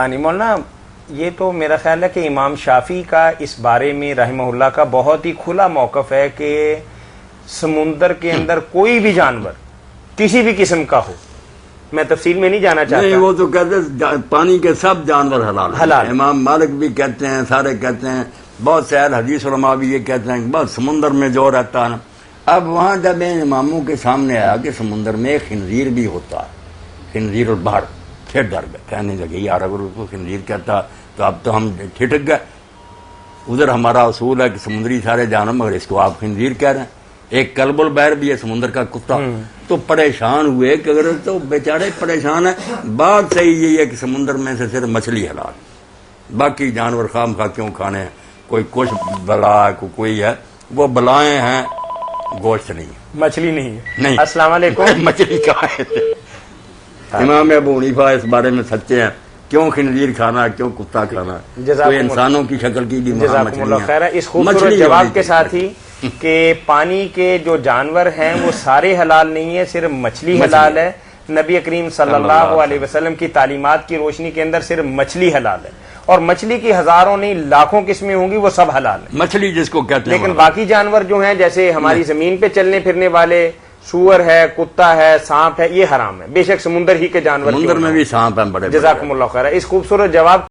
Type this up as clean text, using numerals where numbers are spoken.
مولانا یہ تو میرا خیال ہے کہ امام شافعی کا اس بارے میں رحمہ اللہ کا بہت ہی کھلا موقف ہے کہ سمندر کے اندر کوئی بھی جانور کسی بھی قسم کا ہو، میں تفصیل میں نہیں جانا چاہتا. نہیں، وہ تو کہتے ہیں پانی کے سب جانور حلال. امام مالک بھی کہتے ہیں، سارے کہتے ہیں، بہت سے اہل حدیث علماء بھی یہ کہتے ہیں کہ بس سمندر میں جو رہتا ہے نا. اب وہاں جب ان اماموں کے سامنے آیا کہ سمندر میں خنزیر بھی ہوتا ہے، خنزیر البحر، پھر ڈر گئے، کہنے لگے یار اگر اس کو خنزیر کہتا تو اب تو ہم ٹھٹک گئے. ادھر ہمارا اصول ہے کہ سمندری سارے جانور، مگر اس کو آپ خنزیر کہہ رہے ہیں. ایک کلب البحر بھی ہے سمندر کا کتا. تو پریشان ہوئے کہ اگر تو بیچارے پریشان ہیں. بات صحیح یہی ہے کہ سمندر میں سے صرف مچھلی حلال، باقی جانور خام خواہ کیوں کھانے ہیں. کوئی کچھ بلا ہے، کوئی ہے، وہ بلائیں ہیں، گوشت نہیں، مچھلی نہیں ہے. نہیں. السلام علیکم. مچھلی کہاں ہے؟ امام ابو حنیفہ اس بارے میں سچے ہیں. کیوں خنزیر کھانا، کیوں کتا کھانا؟ کوئی انسانوں کی شکل کی بھی جزاکم اللہ خیر. اس خوبصورت جواب کے ساتھ ہی کہ پانی کے جو جانور ہیں وہ سارے حلال نہیں ہیں، صرف مچھلی حلال ہے. نبی کریم صلی اللہ علیہ وسلم کی تعلیمات کی روشنی کے اندر صرف مچھلی حلال ہے، اور مچھلی کی ہزاروں نہیں لاکھوں قسمیں ہوں گی، وہ سب حلال ہیں. مچھلی جس کو کہتے ہیں. لیکن باقی جانور جو ہیں جیسے ہماری زمین پہ چلنے پھرنے والے، سور ہے، کتا ہے، سانپ ہے، یہ حرام ہے، بے شک سمندر ہی کے جانور. سمندر میں بھی سانپ ہیں بڑے. جزاکم اللہ خیر. اس خوبصورت جواب